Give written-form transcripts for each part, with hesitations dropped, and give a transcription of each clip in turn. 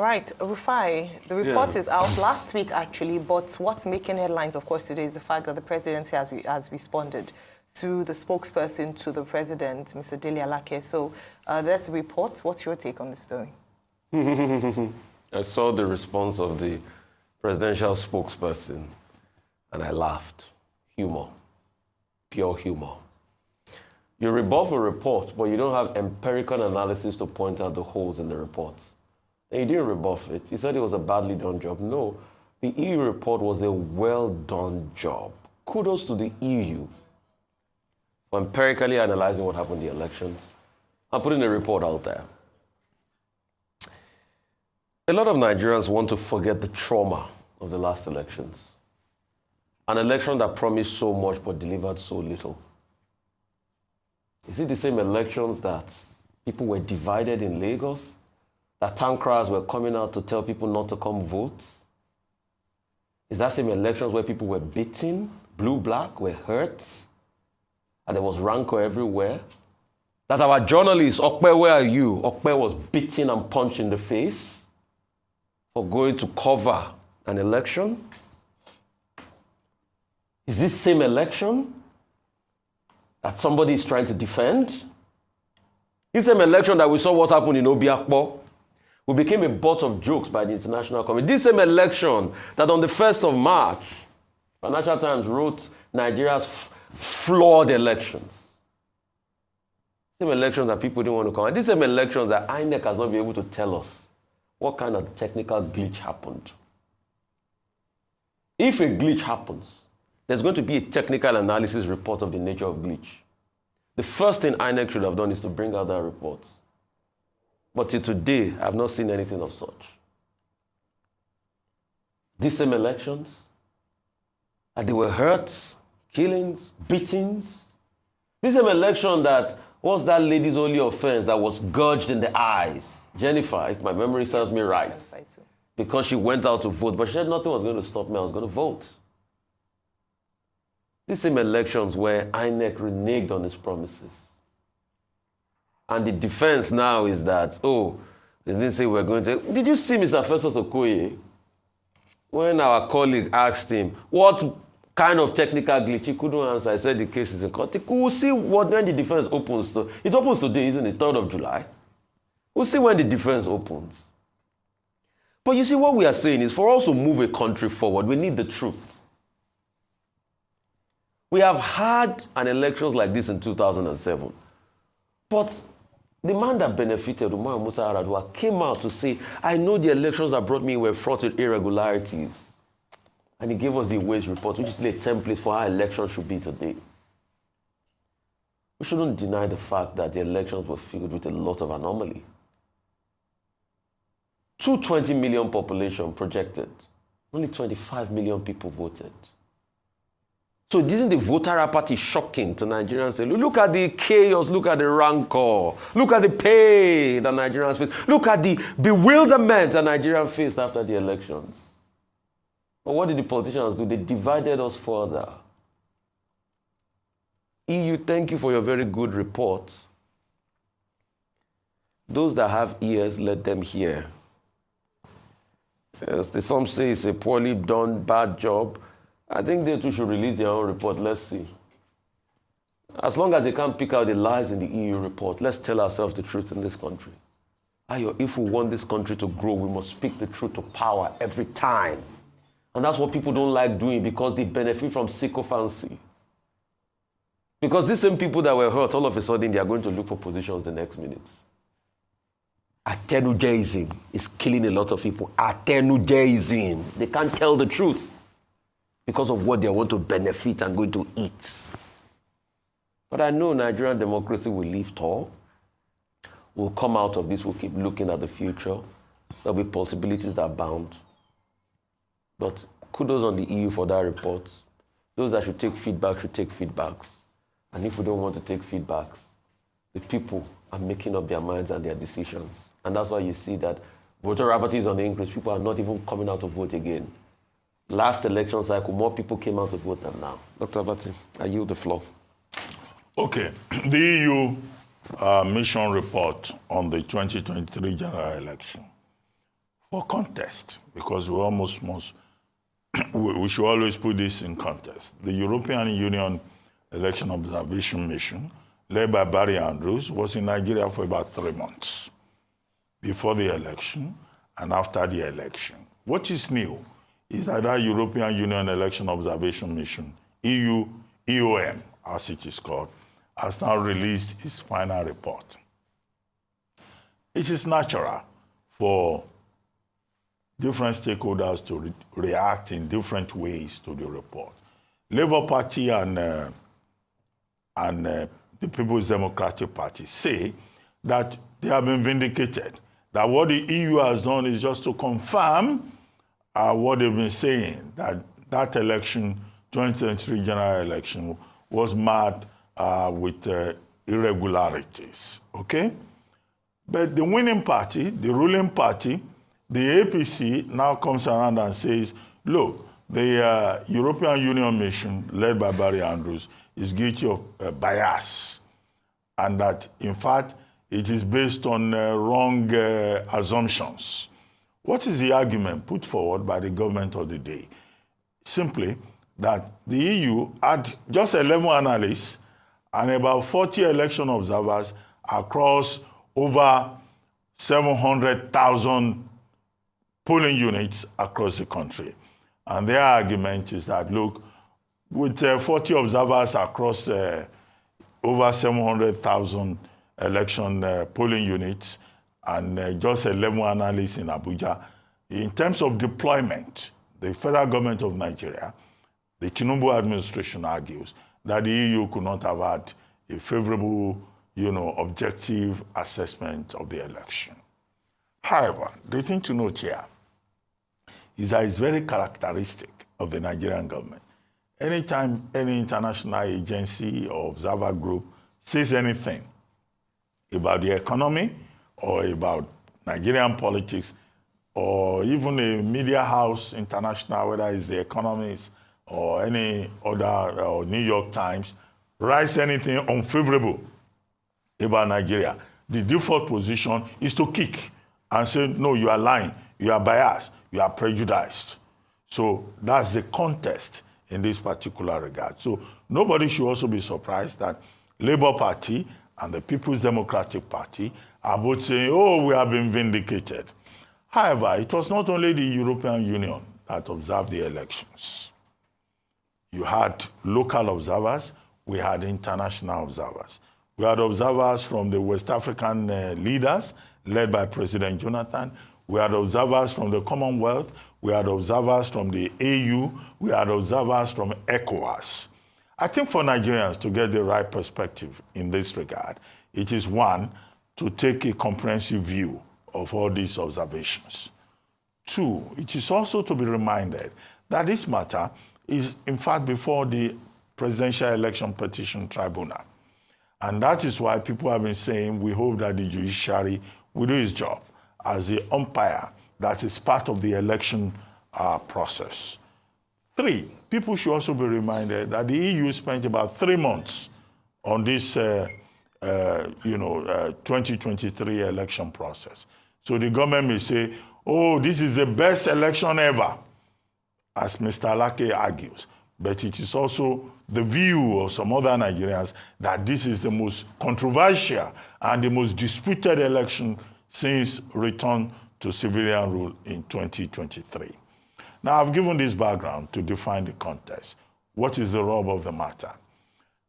Right, Rufai, the report is out last week, actually, but what's making headlines, of course, today is the fact that the presidency has responded to the spokesperson to the president, Mr. Dele Alake. So there's a report. What's your take on the story? I saw the response of the presidential spokesperson, and I laughed. Humor. Pure humor. You rebuff a report, but you don't have empirical analysis to point out the holes in the report. And you didn't rebuff it. You said it was a badly done job. No, the EU report was a well-done job. Kudos to the EU for empirically analyzing what happened in the elections and putting the report out there. A lot of Nigerians want to forget the trauma of the last elections. An election that promised so much but delivered so little. Is it the same elections that people were divided in Lagos? That town criers were coming out to tell people not to come vote? Is that same elections where people were beaten, blue, black, were hurt, and there was rancor everywhere? That our journalists, Okpe, where are you? Okpe was beaten and punched in the face for going to cover an election? Is this same election that somebody is trying to defend? This same election that we saw what happened in Obiakpo, we became a butt of jokes by the international community. This same election that on the 1st of March, Financial Times wrote Nigeria's flawed elections. Same elections that people didn't want to come. And these same elections that INEC has not been able to tell us what kind of technical glitch happened. If a glitch happens, there's going to be a technical analysis report of the nature of glitch. The first thing INEC should have done is to bring out that report. But till today, I have not seen anything of such. These same elections, and they were hurts, killings, beatings. This same election that was that lady's only offense that was gouged in the eyes. Jennifer, if my memory serves me right. Yes, I do. Because she went out to vote, but she said nothing was going to stop me, I was going to vote. These same elections where INEC reneged on its promises. And the defense now is that, they didn't say we're going to... Did you see Mr. Festus Okoye? When our colleague asked him, what kind of technical glitch, he couldn't answer. I said the case is in court. We'll see when the defense opens. It opens today, isn't it? 3rd of July. We'll see when the defense opens. But you see, what we are saying is for us to move a country forward, we need the truth. We have had an elections like this in 2007. But the man that benefited, Umar Musa Yar'Adua, came out to say, I know the elections that brought me were fraught with irregularities. And he gave us the wage report, which is a template for how elections should be today. We shouldn't deny the fact that the elections were filled with a lot of anomaly. 220 million population projected. Only 25 million people voted. So isn't the voter apathy shocking to Nigerians? Look at the chaos, look at the rancor, look at the pain that Nigerians face, look at the bewilderment that Nigerians faced after the elections. But what did the politicians do? They divided us further. EU, thank you for your very good report. Those that have ears, let them hear. Yes, some say it's a poorly done, bad job. I think they too should release their own report. Let's see. As long as they can't pick out the lies in the EU report, let's tell ourselves the truth in this country. Ayo, if we want this country to grow, we must speak the truth to power every time. And that's what people don't like doing because they benefit from sycophancy. Because these same people that were hurt, all of a sudden, they are going to look for positions the next minute. Atenujeism is killing a lot of people. Atenujeism. They can't tell the truth because of what they want to benefit and going to eat. But I know Nigerian democracy will live tall. We'll come out of this. We'll keep looking at the future. There'll be possibilities that abound. But kudos on the EU for that report. Those that should take feedback should take feedbacks. And if we don't want to take feedbacks, the people are making up their minds and their decisions. And that's why you see that voter apathy is on the increase. People are not even coming out to vote again. Last election cycle, more people came out to vote than now. Dr. Abati, I yield the floor. Okay. The EU mission report on the 2023 general election. for context, because we almost must, we should always put this in context. The European Union Election Observation Mission, led by Barry Andrews, was in Nigeria for about 3 months before the election and after the election. What is new is that our European Union Election Observation Mission, EUOM, as it is called, has now released its final report. It is natural for different stakeholders to react in different ways to the report. Labour Party and the People's Democratic Party say that they have been vindicated, that what the EU has done is just to confirm what they've been saying, that that election, 2023 general election, was marred with irregularities, okay? But the winning party, the ruling party, the APC, now comes around and says, look, the European Union mission, led by Barry Andrews, is guilty of bias, and that, in fact, it is based on wrong assumptions. What is the argument put forward by the government of the day? Simply that the EU had just 11 analysts and about 40 election observers across over 700,000 polling units across the country. And their argument is that, look, with 40 observers across over 700,000 election polling units and just 11 analysts in Abuja, in terms of deployment, the federal government of Nigeria, the Tinubu administration argues that the EU could not have had a favorable, objective assessment of the election. However, the thing to note here is that it's very characteristic of the Nigerian government. Anytime any international agency or observer group says anything about the economy or about Nigerian politics, or even a media house international, whether it's The Economist or any other, or New York Times, writes anything unfavorable about Nigeria, the default position is to kick and say, no, you are lying, you are biased, you are prejudiced. So that's the context in this particular regard. So nobody should also be surprised that Labour Party and the People's Democratic Party are both saying, oh, we have been vindicated. However, it was not only the European Union that observed the elections. You had local observers, we had international observers. We had observers from the West African leaders, led by President Jonathan. We had observers from the Commonwealth. We had observers from the AU. We had observers from ECOWAS. I think for Nigerians to get the right perspective in this regard, it is one, to take a comprehensive view of all these observations. Two, it is also to be reminded that this matter is, in fact, before the Presidential Election Petition Tribunal. And that is why people have been saying we hope that the judiciary will do its job as the umpire that is part of the election process. Three, people should also be reminded that the EU spent about 3 months on this 2023 election process. So the government may say, oh, this is the best election ever, as Mr. Alake argues. But it is also the view of some other Nigerians that this is the most controversial and the most disputed election since return to civilian rule in 2023. Now, I've given this background to define the context. What is the rub of the matter?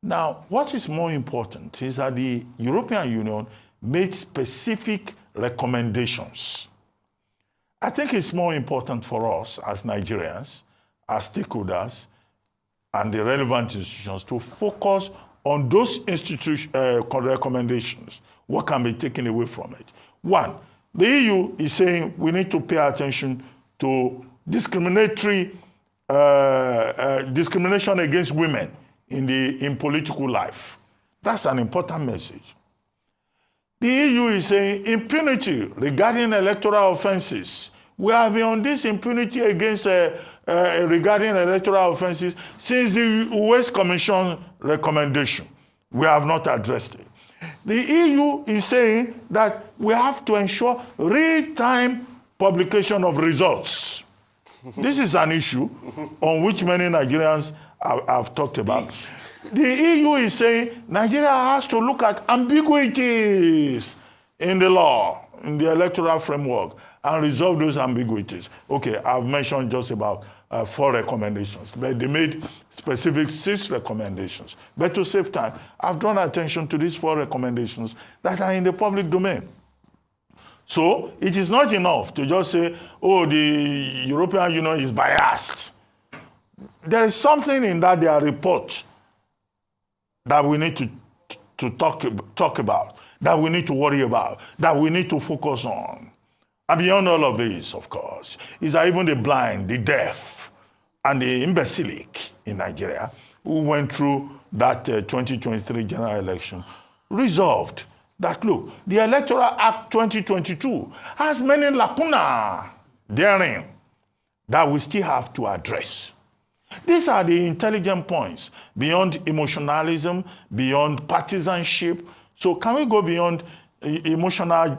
Now, what is more important is that the European Union made specific recommendations. I think it's more important for us as Nigerians, as stakeholders, and the relevant institutions to focus on those recommendations. What can be taken away from it? One, the EU is saying we need to pay attention to discrimination against women in political life. That's an important message. The EU is saying impunity regarding electoral offenses. We have been on this impunity against regarding electoral offenses since the West Commission recommendation. We have not addressed it. The EU is saying that we have to ensure real-time publication of results. This is an issue on which many Nigerians have talked about. The EU is saying Nigeria has to look at ambiguities in the law, in the electoral framework, and resolve those ambiguities. Okay, I've mentioned just about 4 recommendations, but they made specific 6 recommendations. But to save time, I've drawn attention to these 4 recommendations that are in the public domain. So it is not enough to just say, oh, the European Union is biased. There is something in that their report that we need to talk about, that we need to worry about, that we need to focus on. And beyond all of this, of course, is that even the blind, the deaf, and the imbecilic in Nigeria who went through that 2023 general election resolved that, look, the Electoral Act 2022 has many lacunae therein that we still have to address. These are the intelligent points, beyond emotionalism, beyond partisanship. So can we go beyond emotional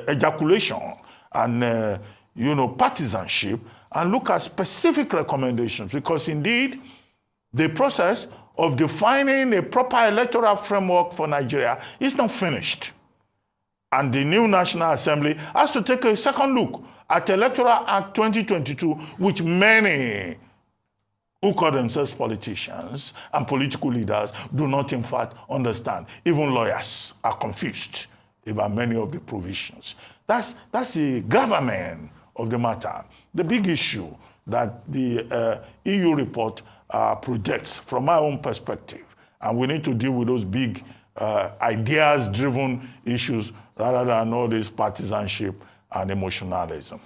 ejaculation and partisanship and look at specific recommendations? Because indeed, the process of defining a proper electoral framework for Nigeria is not finished. And the new National Assembly has to take a second look at Electoral Act 2022, which many who call themselves politicians and political leaders do not in fact understand. Even lawyers are confused about many of the provisions. That's the gravamen of the matter. The big issue that the EU report projects from my own perspective, and we need to deal with those big ideas-driven issues rather than all this partisanship and emotionalism.